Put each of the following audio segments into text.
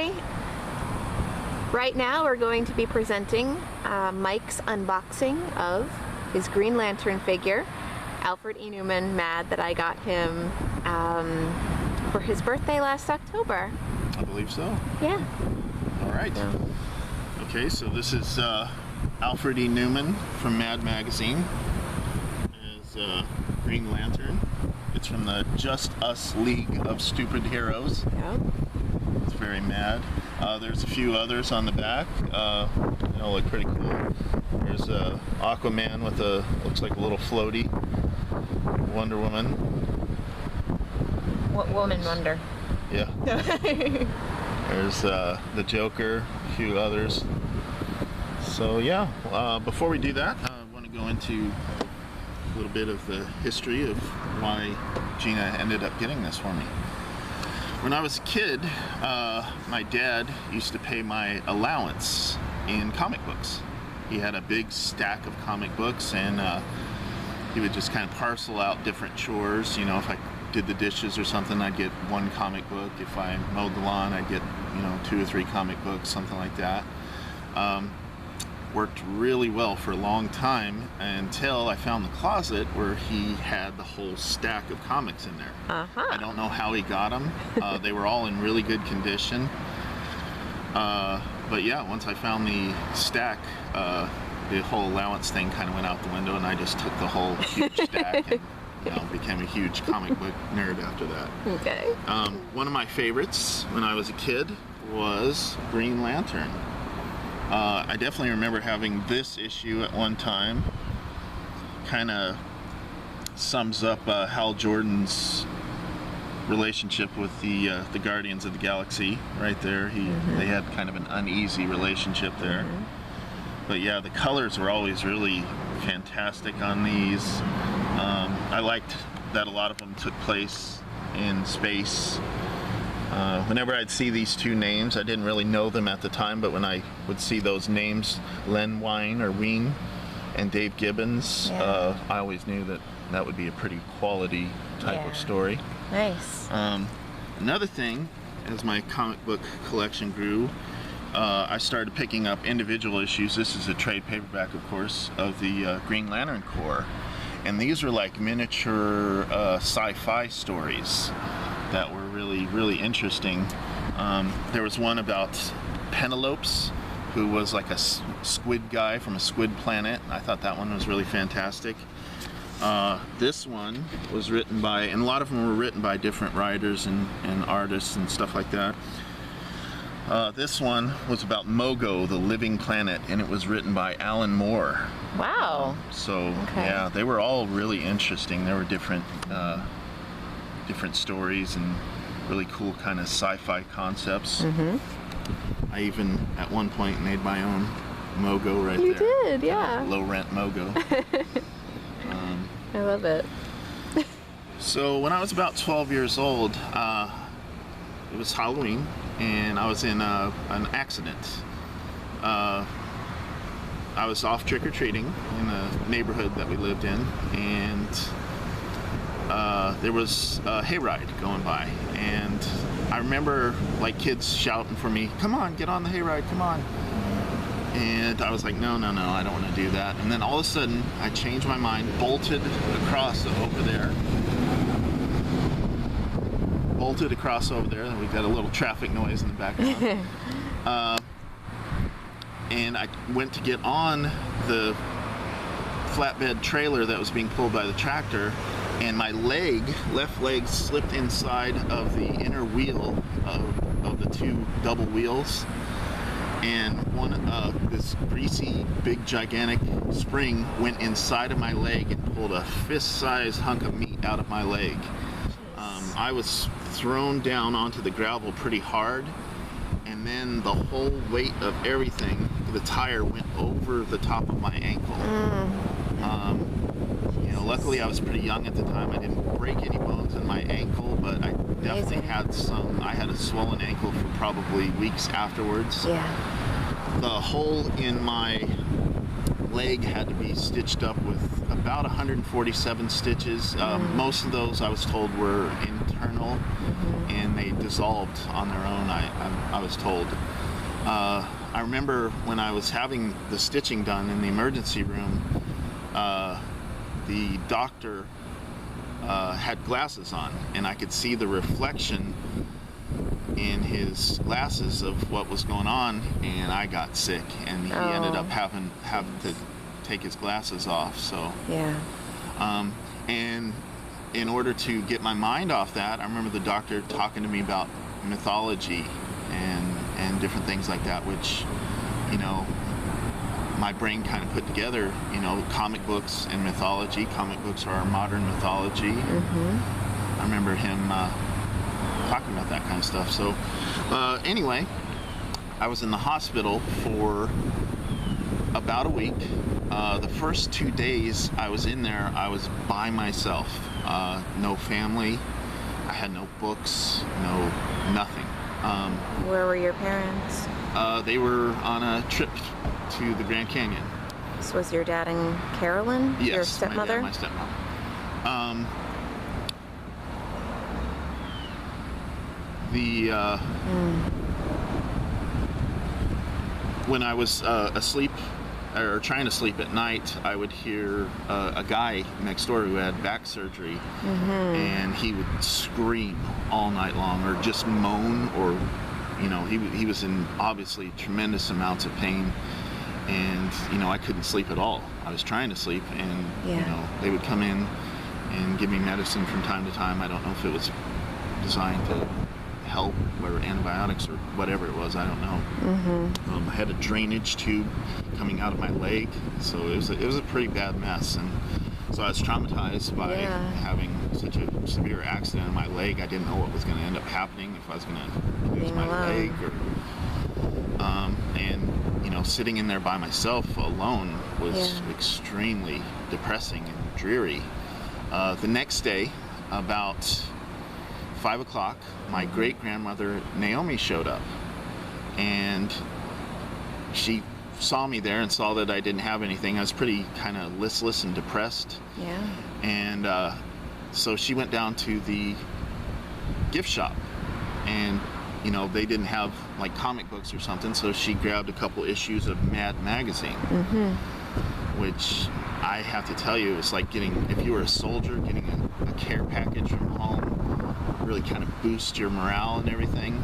Anyway, right now we're going to be presenting Mike's unboxing of his Green Lantern figure, Alfred E. Neuman, Mad, that I got him for his birthday last October. I believe so. Yeah. All right. Okay, so this is Alfred E. Neuman from Mad Magazine as Green Lantern. It's from the Just Us League of Stupid Heroes. Yeah. It's very mad. There's a few others on the back. They all look pretty cool. There's Aquaman with a, looks like a little floaty. Wonder Woman. What woman wonder? Yeah. There's the Joker, a few others. So yeah, before we do that, I want to go into a little bit of the history of why Gina ended up getting this for me. When I was a kid, my dad used to pay my allowance in comic books. He had a big stack of comic books, and he would just kind of parcel out different chores. You know, if I did the dishes or something, I'd get one comic book. If I mowed the lawn, I'd get, 2 or 3 comic books, something like that. Worked really well for a long time until I found the closet where he had the whole stack of comics in there. I don't know how he got them. They were all in really good condition. But yeah, once I found the stack, the whole allowance thing kind of went out the window, and I just took the whole huge stack and became a huge comic book nerd after that. Okay. One of my favorites when I was a kid was Green Lantern. I definitely remember having this issue at one time. Kind of sums up Hal Jordan's relationship with the Guardians of the Galaxy right there. They had kind of an uneasy relationship there. But yeah, the colors were always really fantastic on these. I liked that a lot of them took place in space. Whenever I'd see these two names, I didn't really know them at the time, but when I would see those names, Len Wein or Ween and Dave Gibbons, I always knew that that would be a pretty quality type of story. Nice. Another thing, as my comic book collection grew, I started picking up individual issues. This is a trade paperback, of course, of the Green Lantern Corps. And these were like miniature sci-fi stories that were really, really interesting. There was one about Penelopes, who was like a squid guy from a squid planet. I thought that one was really fantastic. This one was written by, and a lot of them were written by different writers and artists and stuff like that. This one was about Mogo, the living planet, and it was written by Alan Moore. Wow. Yeah, they were all really interesting. There were different stories and really cool kind of sci-fi concepts. I even at one point made my own Mogo right there. You did, yeah. Low rent Mogo. I love it. So when I was about 12 years old, it was Halloween, and I was in an accident. I was off trick-or-treating in a neighborhood that we lived in, and there was a hayride going by, and I remember like kids shouting for me, "Come on, get on the hayride, come on." And I was like, no, I don't want to do that. And then all of a sudden, I changed my mind, bolted across over there. And we got a little traffic noise in the background. And I went to get on the flatbed trailer that was being pulled by the tractor, and my left leg slipped inside of the inner wheel of the two double wheels. And this greasy, big, gigantic spring went inside of my leg and pulled a fist-sized hunk of meat out of my leg. I was thrown down onto the gravel pretty hard, and then the whole weight of everything, the tire went over the top of my ankle. Luckily I was pretty young at the time. I didn't break any bones in my ankle, but I definitely had I had a swollen ankle for probably weeks afterwards. Yeah. The hole in my leg had to be stitched up with about 147 stitches. Most of those, I was told, were in internal, and they dissolved on their own, I was told. I remember when I was having the stitching done in the emergency room, the doctor had glasses on, and I could see the reflection in his glasses of what was going on, and I got sick, and he ended up having to take his glasses off. So yeah. And in order to get my mind off that, I remember the doctor talking to me about mythology and different things like that, which, you know, my brain kind of put together. You know, comic books and mythology. Comic books are our modern mythology. I remember him talking about that kind of stuff. So anyway, I was in the hospital for about a week. The first 2 days I was in there, I was by myself. No family. I had no books, nothing. Where were your parents? They were on a trip to the Grand Canyon. This was your dad and Carolyn? Yes, your stepmother? my stepmother. When I was asleep or trying to sleep at night, I would hear a guy next door who had back surgery, and he would scream all night long, or just moan, or he was in obviously tremendous amounts of pain, and I couldn't sleep at all. I was trying to sleep, and they would come in and give me medicine from time to time. I don't know if it was designed to help, or antibiotics or whatever it was, I don't know. I had a drainage tube coming out of my leg, so it was a pretty bad mess, and so I was traumatized by having such a severe accident in my leg. I didn't know what was going to end up happening, if I was going to lose my leg, or and sitting in there by myself alone was extremely depressing and dreary. The next day, about 5 o'clock, my great-grandmother Naomi showed up, and she saw me there and saw that I didn't have anything. I was pretty kind of listless and depressed. Yeah. And so she went down to the gift shop, and they didn't have like comic books or something, so she grabbed a couple issues of Mad magazine, which I have to tell you, it's like if you were a soldier, getting a care package from home really kind of boost your morale and everything.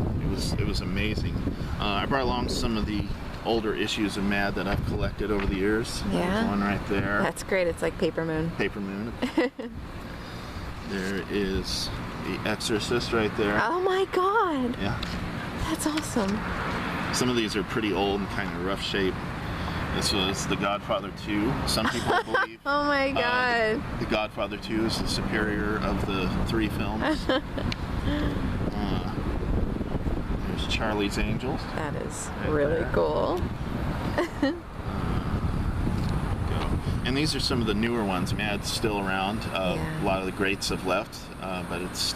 It was amazing. I brought along some of the older issues of Mad that I've collected over the years. Yeah. There's one right there. That's great. It's like Paper Moon. Paper Moon. There is The Exorcist right there. Oh my God. Yeah. That's awesome. Some of these are pretty old and kind of rough shape. This was The Godfather 2. Some people believe oh my God. The Godfather 2 is the superior of the 3 films. There's Charlie's Angels. That is right really there. cool. And these are some of the newer ones. Mad's still around. A lot of the greats have left, but it's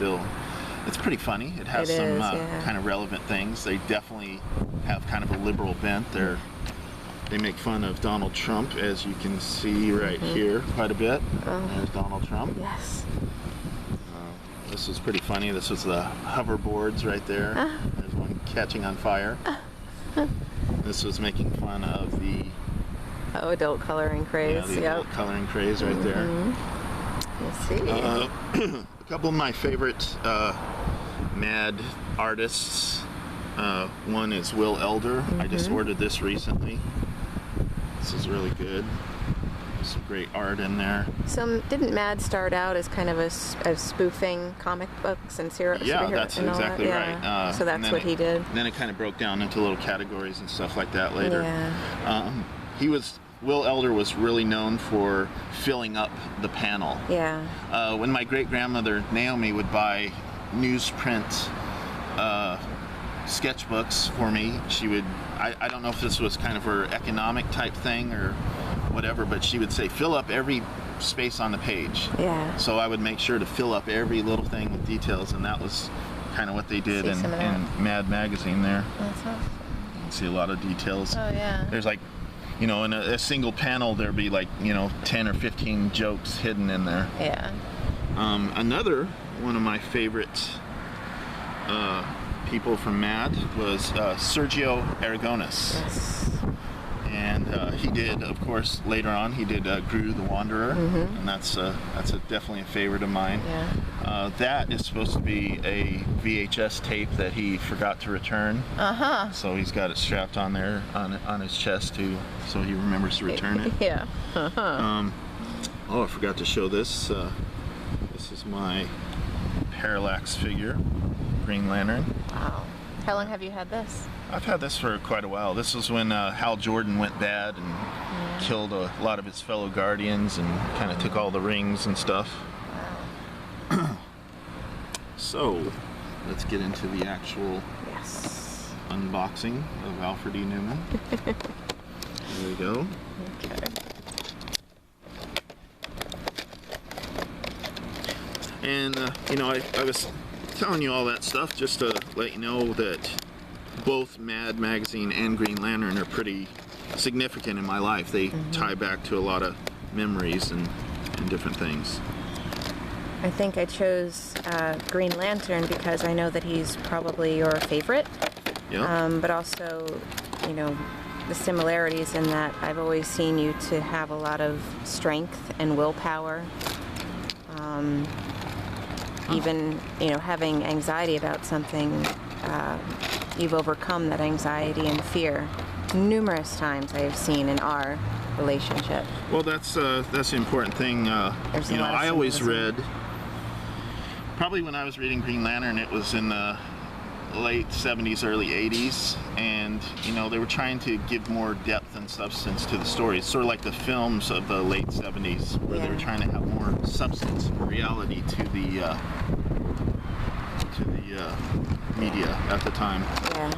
pretty funny. It has some kind of relevant things. They definitely have kind of a liberal bent. They make fun of Donald Trump, as you can see right here, quite a bit. There's Donald Trump. Yes. This was pretty funny. This was the hoverboards right there. There's one catching on fire. This was making fun of the adult coloring craze. the adult coloring craze right there. Let's see. A couple of my favorite Mad artists. One is Will Elder. I just ordered this recently. This is really good. There's some great art in there. So didn't Mad start out as kind of a spoofing comic books and superhero? Yeah, that's exactly right. So that's what he did. Then it kind of broke down into little categories and stuff like that later. Yeah. Will Elder was really known for filling up the panel. Yeah. When my great-grandmother Naomi would buy newsprint sketchbooks for me, she would, I don't know if this was kind of her economic type thing or whatever, but she would say, fill up every space on the page. Yeah. So I would make sure to fill up every little thing with details, and that was kind of what they did in Mad magazine there. That's awesome. You can see a lot of details. Oh yeah. There's like, in a single panel there'd be like 10 or 15 jokes hidden in there. Yeah. Another one of my favorite people from Mad was Sergio Aragonés. Yes. And he did, of course, later on, he did Gru the Wanderer, and that's definitely a favorite of mine. Yeah. That is supposed to be a VHS tape that he forgot to return. So he's got it strapped on there on his chest too, so he remembers to return it. Yeah. Oh, I forgot to show this. This is my Parallax figure, Green Lantern. Wow. How long have you had this? I've had this for quite a while. This was when Hal Jordan went bad and killed a lot of his fellow Guardians and kind of took all the rings and stuff. Wow. So, let's get into the actual unboxing of Alfred E. Neuman. There we go. Okay. And, you know, I was telling you all that stuff just to let you know that both Mad Magazine and Green Lantern are pretty significant in my life. They tie back to a lot of memories and different things. I think I chose Green Lantern because I know that he's probably your favorite. Yeah. But also, you know, the similarities in that I've always seen you to have a lot of strength and willpower. Even, you know, having anxiety about something, you've overcome that anxiety and fear numerous times I have seen in our relationship. Well, that's the important thing. You know, I always read, probably when I was reading Green Lantern, it was in the late 70s, early 80s, and, you know, they were trying to give more depth and substance to the story. It's sort of like the films of the late 70s, where they were trying to have more substance and reality to the media at the time. Yeah.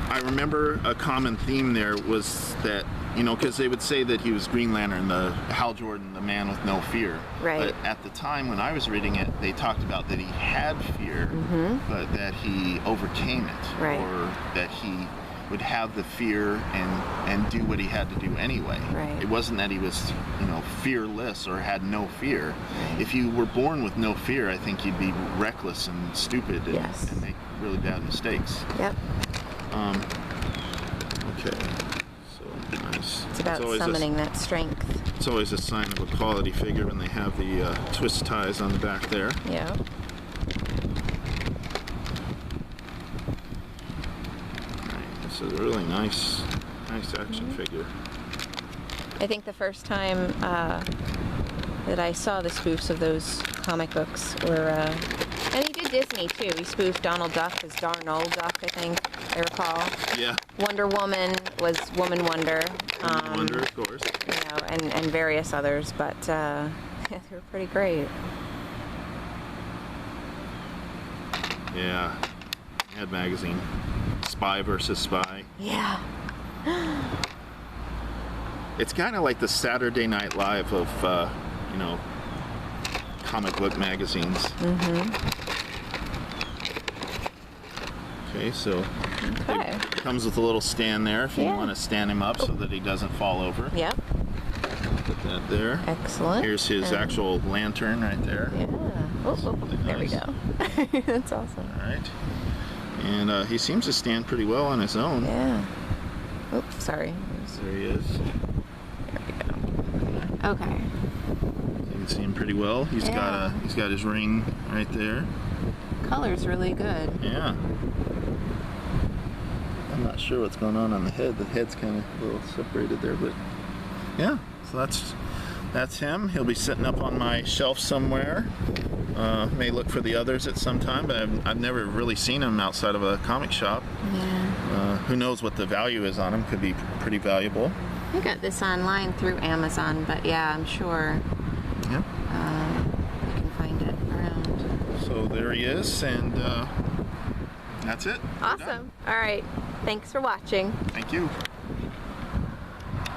I remember a common theme there was that, you know, because they would say that he was Green Lantern, the Hal Jordan, the man with no fear. Right. But at the time when I was reading it, they talked about that he had fear, but that he overcame it, Right. or that he would have the fear and do what he had to do anyway. Right. It wasn't that he was, you know, fearless or had no fear. If you were born with no fear, I think you'd be reckless and stupid and make really bad mistakes. Yep. Okay. So nice. It's about summoning that strength. It's always a sign of a quality figure when they have the twist ties on the back there. Yeah. This is a really nice action figure. I think the first time that I saw the spoofs of those comic books were, and he did Disney too. He spoofed Donald Duck as Darnold Duck, I think I recall. Yeah. Wonder Woman was Woman Wonder. Wonder, of course. You know, and various others, but yeah, they were pretty great. Yeah. Mad Magazine. Spy versus Spy. Yeah. It's kind of like the Saturday Night Live of, you know, comic book magazines. Okay, so it comes with a little stand there if you want to stand him up so that he doesn't fall over. Yep. Put that there. Excellent. Here's his actual lantern right there. Yeah. Oh, there we go. That's awesome. All right. And he seems to stand pretty well on his own. Yeah. Oops, sorry. There he is. There we go. Okay. You can see him pretty well. He's got his ring right there. Color's really good. Yeah. I'm not sure what's going on the head. The head's kind of a little separated there, but yeah. So that's him. He'll be sitting up on my shelf somewhere. May look for the others at some time, but I've never really seen him outside of a comic shop. Yeah. Who knows what the value is on him? Could be pretty valuable. I got this online through Amazon, but yeah, I'm sure Yeah. you can find it around. So there he is, and that's it. Awesome. All right. Thanks for watching. Thank you.